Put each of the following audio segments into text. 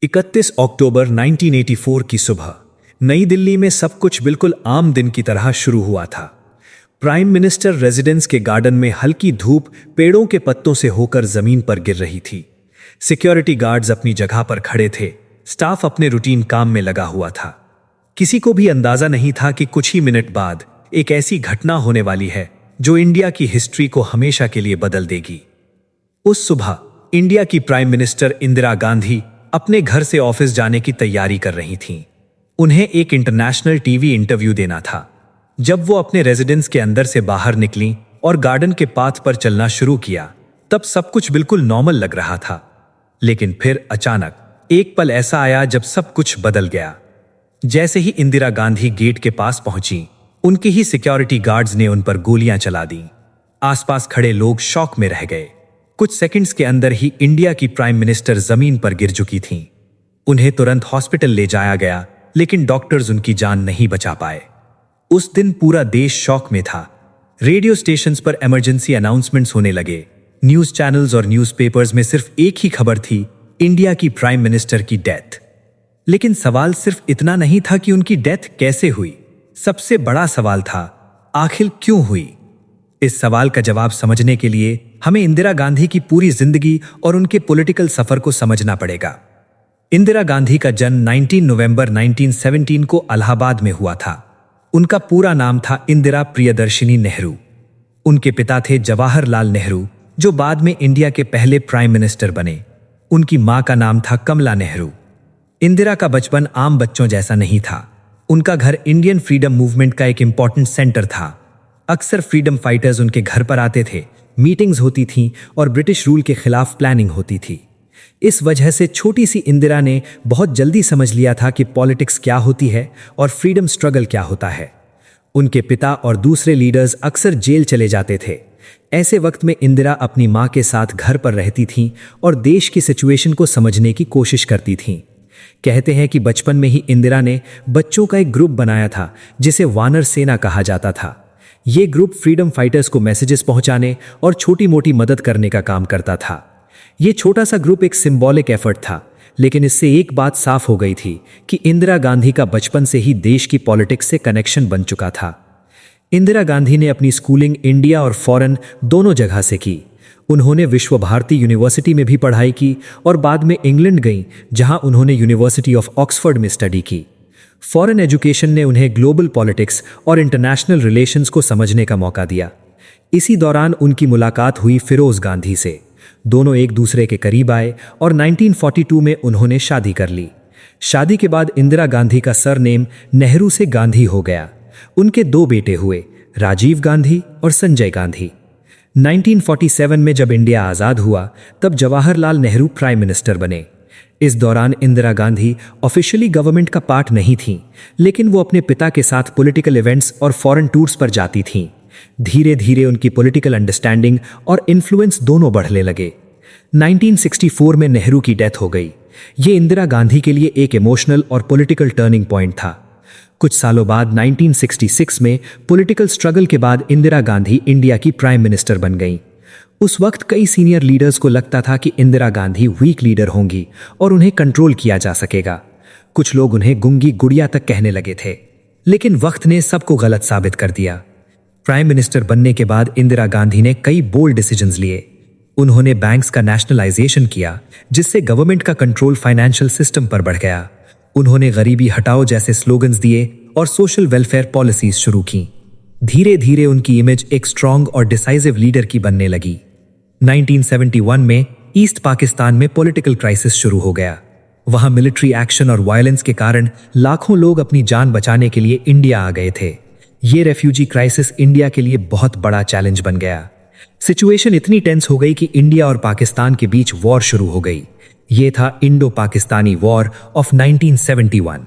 31 अक्टूबर 1984 की सुबह नई दिल्ली में सब कुछ बिल्कुल आम दिन की तरह शुरू हुआ था। प्राइम मिनिस्टर रेजिडेंस के गार्डन में हल्की धूप पेड़ों के पत्तों से होकर जमीन पर गिर रही थी। सिक्योरिटी गार्ड्स अपनी जगह पर खड़े थे, स्टाफ अपने रूटीन काम में लगा हुआ था। किसी को भी अंदाजा नहीं था कि कुछ ही मिनट बाद एक ऐसी घटना होने वाली है जो इंडिया की हिस्ट्री को हमेशा के लिए बदल देगी। उस सुबह इंडिया की प्राइम मिनिस्टर इंदिरा गांधी अपने घर से ऑफिस जाने की तैयारी कर रही थीं। उन्हें एक इंटरनेशनल टीवी इंटरव्यू देना था। जब वो अपने रेजिडेंस के अंदर से बाहर निकलीं और गार्डन के पाथ पर चलना शुरू किया, तब सब कुछ बिल्कुल नॉर्मल लग रहा था। लेकिन फिर अचानक एक पल ऐसा आया जब सब कुछ बदल गया। जैसे ही इंदिरा गांधी गेट के पास पहुंची, उनके ही सिक्योरिटी गार्ड्स ने उन पर गोलियां चला दी। आसपास खड़े लोग शॉक में रह गए। कुछ सेकंड्स के अंदर ही इंडिया की प्राइम मिनिस्टर जमीन पर गिर चुकी थीं। उन्हें तुरंत हॉस्पिटल ले जाया गया, लेकिन डॉक्टर्स उनकी जान नहीं बचा पाए। उस दिन पूरा देश शॉक में था। रेडियो स्टेशंस पर इमरजेंसी अनाउंसमेंट्स होने लगे। न्यूज चैनल्स और न्यूज़पेपर्स में सिर्फ एक ही खबर थी, इंडिया की प्राइम मिनिस्टर की डेथ। लेकिन सवाल सिर्फ इतना नहीं था कि उनकी डेथ कैसे हुई। सबसे बड़ा सवाल था, आखिर क्यों हुई। इस सवाल का जवाब समझने के लिए हमें इंदिरा गांधी की पूरी जिंदगी और उनके पॉलिटिकल सफर को समझना पड़ेगा। इंदिरा गांधी का जन्म 19 नवंबर 1917 को इलाहाबाद में हुआ था। उनका पूरा नाम था इंदिरा प्रियदर्शिनी नेहरू। उनके पिता थे जवाहरलाल नेहरू, जो बाद में इंडिया के पहले प्राइम मिनिस्टर बने। उनकी मां का नाम था कमला नेहरू। इंदिरा का बचपन आम बच्चों जैसा नहीं था। उनका घर इंडियन फ्रीडम मूवमेंट का एक इंपॉर्टेंट सेंटर था। अक्सर फ्रीडम फाइटर्स उनके घर पर आते थे, मीटिंग्स होती थीं और ब्रिटिश रूल के खिलाफ प्लानिंग होती थी। इस वजह से छोटी सी इंदिरा ने बहुत जल्दी समझ लिया था कि पॉलिटिक्स क्या होती है और फ्रीडम स्ट्रगल क्या होता है। उनके पिता और दूसरे लीडर्स अक्सर जेल चले जाते थे। ऐसे वक्त में इंदिरा अपनी मां के साथ घर पर रहती थीं और देश की सिचुएशन को समझने की कोशिश करती थीं। कहते हैं कि बचपन में ही इंदिरा ने बच्चों का एक ग्रुप बनाया था जिसे वानर सेना कहा जाता था। ये ग्रुप फ्रीडम फाइटर्स को मैसेजेस पहुंचाने और छोटी मोटी मदद करने का काम करता था। ये छोटा सा ग्रुप एक सिंबॉलिक एफर्ट था, लेकिन इससे एक बात साफ हो गई थी कि इंदिरा गांधी का बचपन से ही देश की पॉलिटिक्स से कनेक्शन बन चुका था। इंदिरा गांधी ने अपनी स्कूलिंग इंडिया और फॉरेन दोनों जगह से की। उन्होंने विश्व भारती यूनिवर्सिटी में भी पढ़ाई की और बाद में इंग्लैंड गईं, जहां उन्होंने यूनिवर्सिटी ऑफ ऑक्सफोर्ड में स्टडी की। फॉरेन एजुकेशन ने उन्हें ग्लोबल पॉलिटिक्स और इंटरनेशनल रिलेशंस को समझने का मौका दिया। इसी दौरान उनकी मुलाकात हुई फिरोज गांधी से। दोनों एक दूसरे के करीब आए और 1942 में उन्होंने शादी कर ली। शादी के बाद इंदिरा गांधी का सरनेम नेहरू से गांधी हो गया। उनके दो बेटे हुए, राजीव गांधी और संजय गांधी। 1947 में जब इंडिया आज़ाद हुआ, तब जवाहरलाल नेहरू प्राइम मिनिस्टर बने। इस दौरान इंदिरा गांधी ऑफिशियली गवर्नमेंट का पार्ट नहीं थीं, लेकिन वो अपने पिता के साथ पॉलिटिकल इवेंट्स और फॉरेन टूर्स पर जाती थीं। धीरे धीरे उनकी पॉलिटिकल अंडरस्टैंडिंग और इन्फ्लुएंस दोनों बढ़ने लगे। 1964 में नेहरू की डेथ हो गई। ये इंदिरा गांधी के लिए एक इमोशनल और पॉलिटिकल टर्निंग पॉइंट था। कुछ सालों बाद 1966 में पॉलिटिकल स्ट्रगल के बाद इंदिरा गांधी इंडिया की प्राइम मिनिस्टर बन गईं। उस वक्त कई सीनियर लीडर्स को लगता था कि इंदिरा गांधी वीक लीडर होंगी और उन्हें कंट्रोल किया जा सकेगा। कुछ लोग उन्हें गुंगी गुड़िया तक कहने लगे थे, लेकिन वक्त ने सबको गलत साबित कर दिया। प्राइम मिनिस्टर बनने के बाद इंदिरा गांधी ने कई बोल्ड डिसीजंस लिए। उन्होंने बैंक्स का नेशनलाइजेशन किया, जिससे गवर्नमेंट का कंट्रोल फाइनेंशियल सिस्टम पर बढ़ गया। उन्होंने गरीबी हटाओ जैसे स्लोगन्स दिए और सोशल वेलफेयर पॉलिसीज शुरू की। धीरे धीरे उनकी इमेज एक स्ट्रांग और डिसाइसिव लीडर की बनने लगी। 1971 में ईस्ट पाकिस्तान में पॉलिटिकल क्राइसिस शुरू हो गया। वहां मिलिट्री एक्शन और वायलेंस के कारण लाखों लोग अपनी जान बचाने के लिए इंडिया आ गए थे। ये रेफ्यूजी क्राइसिस इंडिया के लिए बहुत बड़ा चैलेंज बन गया। सिचुएशन इतनी टेंस हो गई कि इंडिया और पाकिस्तान के बीच वॉर शुरू हो गई। ये था इंडो पाकिस्तानी वॉर ऑफ 1971।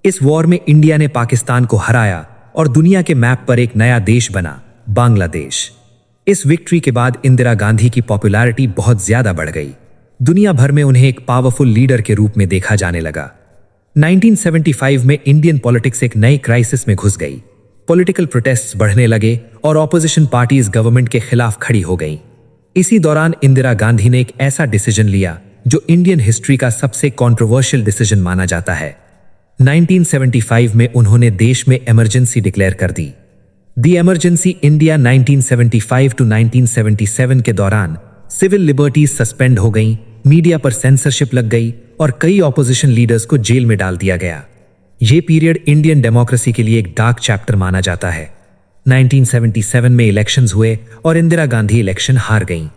इस वॉर में इंडिया ने पाकिस्तान को हराया और दुनिया के मैप पर एक नया देश बना, बांग्लादेश। इस विक्ट्री के बाद इंदिरा गांधी की पॉपुलैरिटी बहुत ज्यादा बढ़ गई। दुनिया भर में उन्हें एक पावरफुल लीडर के रूप में देखा जाने लगा। 1975 में इंडियन पॉलिटिक्स एक नई क्राइसिस में घुस गई। पॉलिटिकल प्रोटेस्ट्स बढ़ने लगे और ऑपोजिशन पार्टीज गवर्नमेंट के खिलाफ खड़ी हो गईं। इसी दौरान इंदिरा गांधी ने एक ऐसा डिसीजन लिया जो इंडियन हिस्ट्री का सबसे कंट्रोवर्शियल डिसीजन माना जाता है। 1975 में उन्होंने देश में इमरजेंसी डिक्लेयर कर दी। दी इमरजेंसी इंडिया 1975 टू 1977 के दौरान सिविल लिबर्टीज सस्पेंड हो गईं, मीडिया पर सेंसरशिप लग गई और कई ऑपोजिशन लीडर्स को जेल में डाल दिया गया। यह पीरियड इंडियन डेमोक्रेसी के लिए एक डार्क चैप्टर माना जाता है। 1977 में इलेक्शंस हुए और इंदिरा गांधी इलेक्शन हार गईं।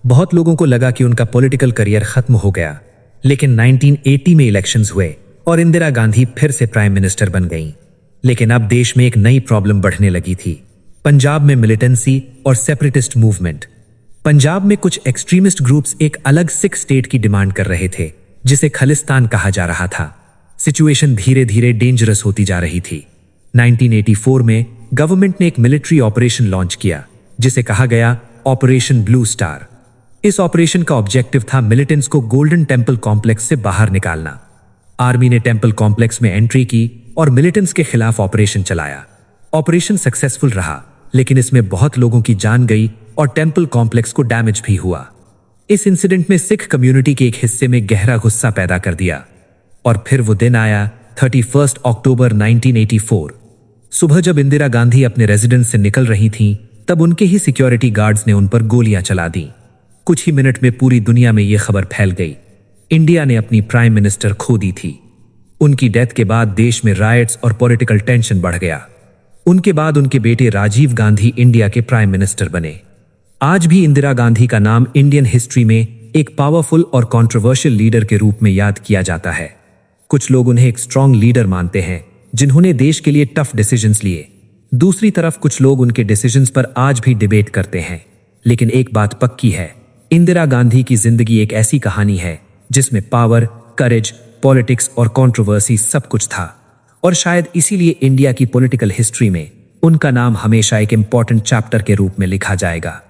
बहुत लोगों को लगा कि उनका पॉलिटिकल करियर खत्म हो गया, लेकिन 1980 में इलेक्शंस हुए और इंदिरा गांधी फिर से प्राइम मिनिस्टर बन गईं। लेकिन अब देश में एक नई प्रॉब्लम बढ़ने लगी थी। पंजाब में मिलिटेंसी और सेपरेटिस्ट मूवमेंट। पंजाब में कुछ एक्सट्रीमिस्ट ग्रुप्स एक अलग सिख स्टेट की डिमांड कर रहे थे, जिसे खालिस्तान कहा जा रहा था। सिचुएशन धीरे धीरे डेंजरस होती जा रही थी। 1984 में गवर्नमेंट ने एक मिलिट्री ऑपरेशन लॉन्च किया, जिसे कहा गया ऑपरेशन ब्लू स्टार। इस ऑपरेशन का ऑब्जेक्टिव था मिलिटेंट्स को गोल्डन टेम्पल कॉम्प्लेक्स से बाहर निकालना। आर्मी ने टेम्पल कॉम्प्लेक्स में एंट्री की और मिलिटेंट्स के खिलाफ ऑपरेशन चलाया। ऑपरेशन सक्सेसफुल रहा, लेकिन इसमें बहुत लोगों की जान गई और टेम्पल कॉम्प्लेक्स को डैमेज भी हुआ। इस इंसिडेंट में सिख कम्युनिटी के एक हिस्से में गहरा गुस्सा पैदा कर दिया। और फिर वो दिन आया 31 अक्टूबर 1984। सुबह जब इंदिरा गांधी अपने रेजिडेंस से निकल रही थीं, तब उनके ही सिक्योरिटी गार्ड्स ने उन पर गोलियां चला दी। कुछ ही मिनट में पूरी दुनिया में यह खबर फैल गई। इंडिया ने अपनी प्राइम मिनिस्टर खो दी थी। उनकी डेथ के बाद देश में रायट्स और पॉलिटिकल टेंशन बढ़ गया। उनके बाद उनके बेटे राजीव गांधी इंडिया के प्राइम मिनिस्टर बने। आज भी इंदिरा गांधी का नाम इंडियन हिस्ट्री में एक पावरफुल और कंट्रोवर्शियल लीडर के रूप में याद किया जाता है। कुछ लोग उन्हें एक स्ट्रांग लीडर मानते हैं, जिन्होंने देश के लिए टफ डिसीजंस लिए। दूसरी तरफ कुछ लोग उनके डिसीजंस पर आज भी डिबेट करते हैं। लेकिन एक बात पक्की है, इंदिरा गांधी की जिंदगी एक ऐसी कहानी है जिसमें पावर, करेज, पॉलिटिक्स और कंट्रोवर्सी सब कुछ था। और शायद इसीलिए इंडिया की पॉलिटिकल हिस्ट्री में उनका नाम हमेशा एक इंपॉर्टेंट चैप्टर के रूप में लिखा जाएगा।